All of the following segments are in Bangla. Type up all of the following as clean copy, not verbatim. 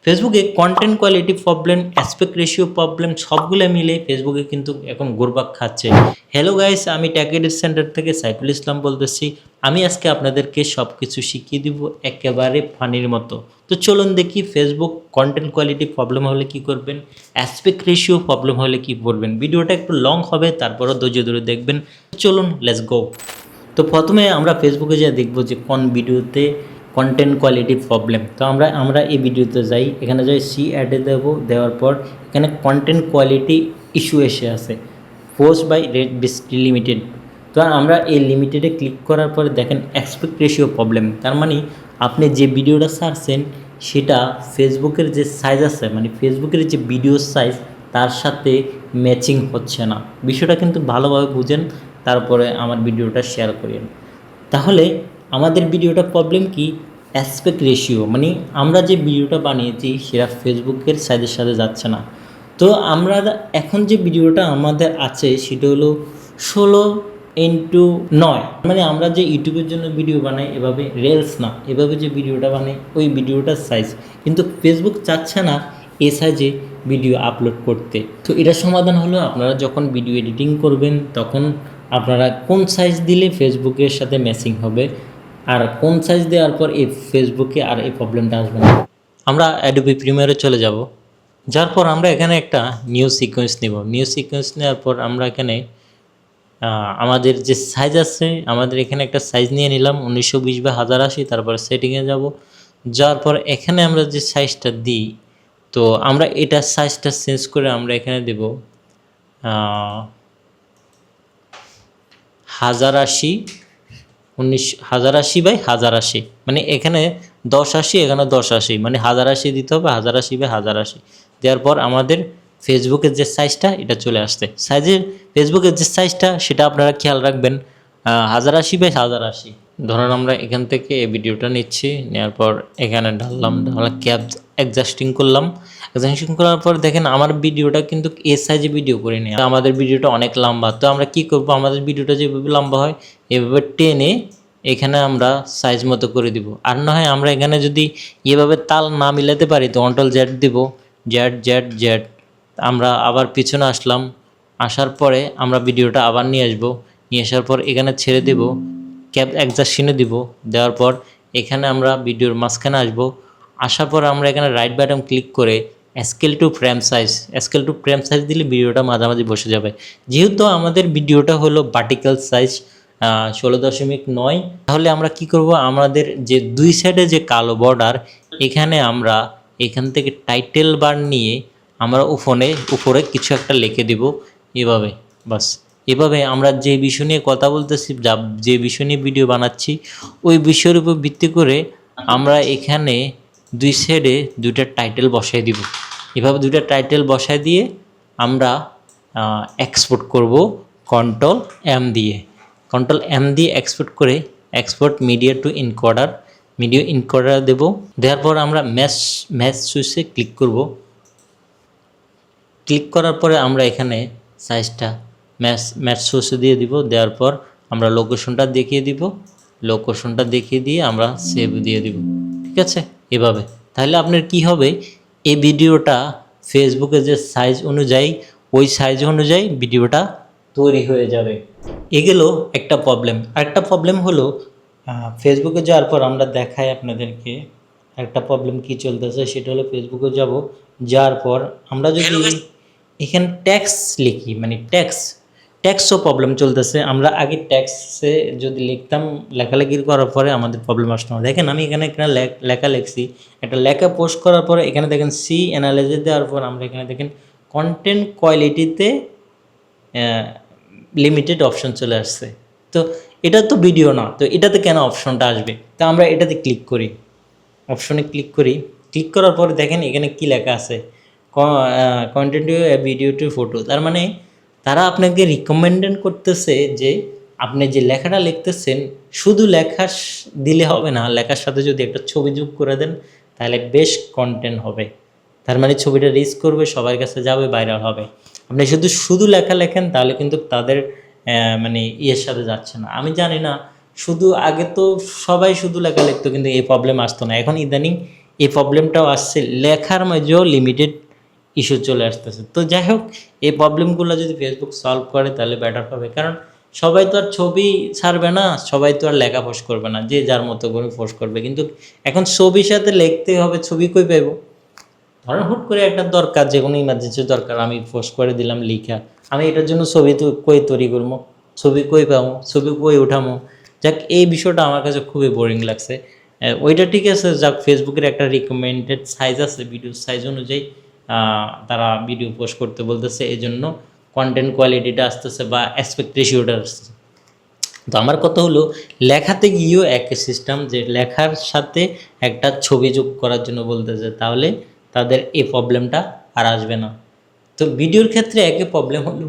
ফেসবুকে content quality problem, aspect ratio problem সবগুলো মিলে ফেসবুকে কিন্তু এখন ঘুরপাক খাচ্ছে। হ্যালো গাইস, আমি টেক এডিট সেন্টার থেকে সাইফুল ইসলাম বলতেছি। আমি আজকে আপনাদেরকে সব কিছু শিখিয়ে দিব একেবারে ফানির মতো। তো চলুন দেখি ফেসবুক কন্টেন্ট কোয়ালিটি প্রবলেম হলে কি করবেন, অ্যাসপেক্ট রেশিও প্রবলেম হলে কি করবেন। ভিডিওটা একটু লং হবে, তারপরও ধৈর্য ধরে দেখবেন। চলুন লেটস গো। তো প্রথমে আমরা ফেসবুকে যা দেখব যে কোন ভিডিওতে কন্টেন্ট কোয়ালিটি প্রবলেম। তো আমরা এই ভিডিওতে যাই, এখানে যাই সি অ্যাডে দেবো, দেওয়ার পর এখানে কন্টেন্ট কোয়ালিটি ইস্যু এসে আছে, পোস্ট বাই রেড বিস্টি লিমিটেড। তো আমরা এই লিমিটেডে ক্লিক করার পরে দেখেন অ্যাসপেক্ট রেশিও প্রবলেম। তার মানে আপনি যে ভিডিওটা ছাড়ছেন সেটা ফেসবুকের যে সাইজ আছে, মানে ফেসবুকের যে ভিডিও সাইজ তার সাথে ম্যাচিং হচ্ছে না। বিষয়টা কিন্তু ভালোভাবে বুঝেন, তারপরে আমার ভিডিওটা শেয়ার করেন। তাহলে আমাদের ভিডিওটা প্রবলেম কি, অ্যাসপেক্ট রেশিও, মানে আমরা যে ভিডিওটা বানিয়েছি সেটা ফেসবুকের সাইজের সাথে যাচ্ছে না। তো আমরা এখন যে ভিডিওটা আমাদের আছে সেটা হলো 16:9, মানে আমরা যে ইউটিউবের জন্য ভিডিও বানাই এভাবে রিলস না, এভাবে যে ভিডিওটা বানাই ওই ভিডিওটার সাইজ, কিন্তু ফেসবুক চাচ্ছে না এ সাইজে ভিডিও আপলোড করতে। তো এটা সমাধান হলো, আপনারা যখন ভিডিও এডিটিং করবেন তখন আপনারা কোন সাইজ দিলে ফেসবুকের সাথে ম্যাচিং হবে, আর কোন সাইজ দেওয়ার পর এই ফেসবুকে আর এই প্রবলেমটা আসবে না। আমরা অ্যাডোবি প্রিমিয়ারে চলে যাব, যার পর আমরা এখানে একটা নিউ সিকোয়েন্স নেব। নিউ সিকোয়েন্স নেওয়ার পর আমরা এখানে আমাদের যে সাইজ আছে, আমাদের এখানে একটা সাইজ নিয়ে নিলাম 1920/1080। তারপর সেটিংয়ে যাব, যাওয়ার পর এখানে আমরা যে সাইজটা দিই, তো আমরা এটা সাইজটা চেঞ্জ করে আমরা এখানে দেব 1080/1080, মানে এখানে 1080, এখানে 1080, মানে 1080 দিতে হবে, 1080/1080 দেওয়ার পর আমাদের ফেসবুকের যে সাইজটা এটা চলে আসছে। ফেসবুকের যে সাইজটা সেটা আপনারা খেয়াল রাখবেন, 1080/1080। ধরুন আমরা এখান থেকে এই ভিডিওটা নিচ্ছি, নেওয়ার পর এখানে ঢাললাম ক্যাপ অ্যাডজাস্টিং করলাম। অ্যাডজাস্টিং করার পর দেখেন আমার ভিডিওটা কিন্তু এ সাইজে ভিডিও করে নিই, আমাদের ভিডিওটা অনেক লম্বা। তো আমরা কি করব, আমাদের ভিডিওটা যেভাবে লম্বা হয় এভাবে টেনে এখানে আমরা সাইজ মতো করে দিব। আর না হয় আমরা এখানে যদি এভাবে তাল না মিলাতে পারি তো কন্ট্রোল জেড দিব, জেড জেড জেড। আমরা আবার পিছনে আসলাম, আসার পরে আমরা ভিডিওটা আবার নিয়ে আসবো, নিয়ে আসার পর এখানে ছেড়ে দেব, ক্যাপ অ্যাডজাস্টিংয়ে দিব, দেওয়ার পর এখানে আমরা ভিডিওর মাঝখানে আসবো। আসার পর আমরা এখানে রাইট বাটন ক্লিক করে স্কেল টু ফ্রেম সাইজ দিলে ভিডিওটা মাঝামাঝি বসে যাবে। যেহেতু আমাদের ভিডিওটা হলো ভার্টিক্যাল সাইজ 16.9, তাহলে আমরা কি করব, আমাদের যে দুই সাইডে যে কালো বর্ডার, এখানে আমরা এখান থেকে টাইটেল বার নিয়ে আমরা উপরে কিছু একটা লিখে দিব এভাবে। বাস এভাবে আমরা যে বিষয় নিয়ে কথা বলতেছি, যে বিষয় নিয়ে ভিডিও বানাচ্ছি ওই বিষয়ের উপর ভিত্তি করে আমরা এখানে দুই সাইডে দুইটা টাইটেল বসাই দিব। এভাবে দুইটা টাইটেল বসাই দিয়ে আমরা এক্সপোর্ট করব কন্ট্রোল এম দিয়ে এক্সপোর্ট করে এক্সপোর্ট মিডিয়া টু ইনকোডার দেব। দেওয়ার পর আমরা ম্যাচ সুইচে ক্লিক করব। ক্লিক করার পরে আমরা এখানে সাইজটা ম্যাচ সুইচে দিয়ে দিব। দেওয়ার পর আমরা লোকেশনটা দেখিয়ে দিয়ে আমরা সেভ দিয়ে দিব। ঠিক আছে, এভাবে। তাহলে আপনার কি হবে, এই ভিডিওটা ফেসবুকে যে সাইজ অনুযায়ী ওই সাইজ অনুযায়ী ভিডিওটা তৈরি হয়ে যাবে। এগুলো একটা প্রবলেম। আরেকটা প্রবলেম হলো ফেসবুকে যাওয়ার পর আমরা দেখাই আপনাদেরকে একটা প্রবলেম কি চলতেছে। সেটা হলো ফেসবুকে যাওয়ার পর আমরা যদি এখানে ট্যাক্স লিখি, মানে ট্যাক্সও প্রবলেম চলতেছে। আমরা আগে ট্যাক্সে যদি লিখতাম, লেখালেখি করার পরে আমাদের প্রবলেম আসতো না। দেখেন আমি এখানে একটা লেখা লিখছি, একটা লেখা পোস্ট করার পরে এখানে দেখেন সি অ্যানালাইসিস দেওয়ার পর আমরা এখানে দেখেন কন্টেন্ট কোয়ালিটিতে লিমিটেড অপশন চলে আসছে। তো এটা তো ভিডিও না, তো এটাতে কেন অপশনটা আসবে? তো আমরা এটাতে ক্লিক করি, অপশনে ক্লিক করার পরে দেখেন এখানে কি লেখা আছে, কন্টেন্ট ভিডিও টু ফটো। তার মানে তারা আপনাকে রিকমেন্ডেড করতেছে যে আপনি যে লেখাটা লিখতেছেন শুধু লেখা দিলে হবে না, লেখার সাথে যদি একটা ছবি যোগ করে দেন তাহলে বেশ কন্টেন্ট হবে। তার মানে ছবিটা রিচ করবে, সবার কাছে যাবে, ভাইরাল হবে। আপনি শুধু লেখা লেখেন তাহলে কিন্তু তাদের মানে ইয়ের সাথে যাচ্ছে না। আমি জানি না, আগে তো সবাই শুধু লেখা লিখতো কিন্তু এই প্রবলেম আসতো না। এখন ইদানিং এই প্রবলেমটাও আসছে, লেখার মাঝেও লিমিটেড ইস্যু চলে আসতেছে। তো যাই হোক, এই প্রবলেমগুলো যদি ফেসবুক সলভ করে তাহলে বেটার হবে, কারণ সবাই তো আর ছবি ছাড়বে না, সবাই তো আর লেখা পোস্ট করবে না, যে যার মতো করে পোস্ট করবে। কিন্তু এখন ছবির সাথে লিখতে হবে, ছবি কই পাইব? ধরেন হুট করে একটা দরকার, যে কোনো ইমার্জেন্সি দরকার, আমি পোস্ট করে দিলাম লিখা, আমি এটার জন্য ছবি তো কই তৈরি করবো, ছবি কই পাবো, ছবি কই উঠামো? যাক, এই বিষয়টা আমার কাছে খুবই বোরিং লাগছে। ওইটা ঠিক আছে, যাক, ফেসবুকের একটা রিকমেন্ডেড সাইজ আছে, ভিডিও সাইজ অনুযায়ী তারা ভিডিও পোস্ট করতে বলতেছে, এই জন্য কন্টেন্ট কোয়ালিটিটা আসতেছে বা অ্যাসপেক্ট রেশিওটা আসতেছে। তো আমার কথা হলো, লেখাতে গিয়েও একই সিস্টেম, যে লেখার সাথে একটা ছবি যোগ করার জন্য বলতেছে, তাহলে তাদের এই প্রবলেমটা আর আসবে না। তো ভিডিওর ক্ষেত্রে একই প্রবলেম হলো,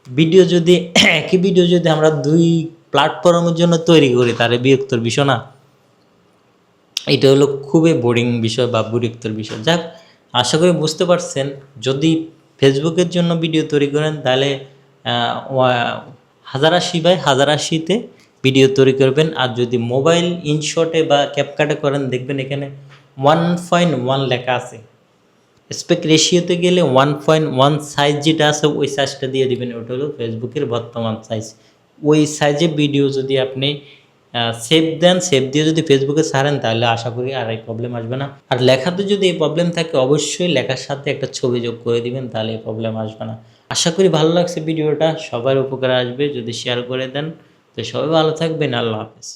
ভিডিও যদি একই ভিডিও যদি আমরা 2 প্ল্যাটফর্মের জন্য তৈরি করি, তাহলে বিরক্তর বিষয় না? এটা হলো খুবই বোরিং বিষয় বা বিরক্তর বিষয়। যাক, আশা করি বুঝতে পারছেন। যদি ফেসবুকের জন্য ভিডিও তৈরি করেন, তাহলে 1080x1080-তে ভিডিও তৈরি করবেন। আর যদি মোবাইল ইনশটে বা ক্যাপকাটে করেন, দেখবেন এখানে 1.1 লেখা আছে। স্পেক রেশিওতে গেলে 1.1 সাইজ যেটা আছে, ওই সাইজটা দিয়ে দিবেন। ওটা হলো ফেসবুকের বর্তমান সাইজ। ওই সাইজে ভিডিও যদি আপনি সেভ দেন, সেভ দিয়ে যদি ফেসবুকে ছাড়েন, তাহলে আশা করি আর এই প্রবলেম আসবে না। আর লেখাতে যদি এই প্রবলেম থাকে, অবশ্যই লেখার সাথে একটা ছবি যোগ করে দিবেন, তাহলে এই প্রবলেম আসবে না। আশা করি ভালো লাগছে ভিডিওটা, সবার উপকারে আসবে যদি শেয়ার করে দেন। তো সবাই ভালো থাকবেন, আল্লাহ হাফেজ।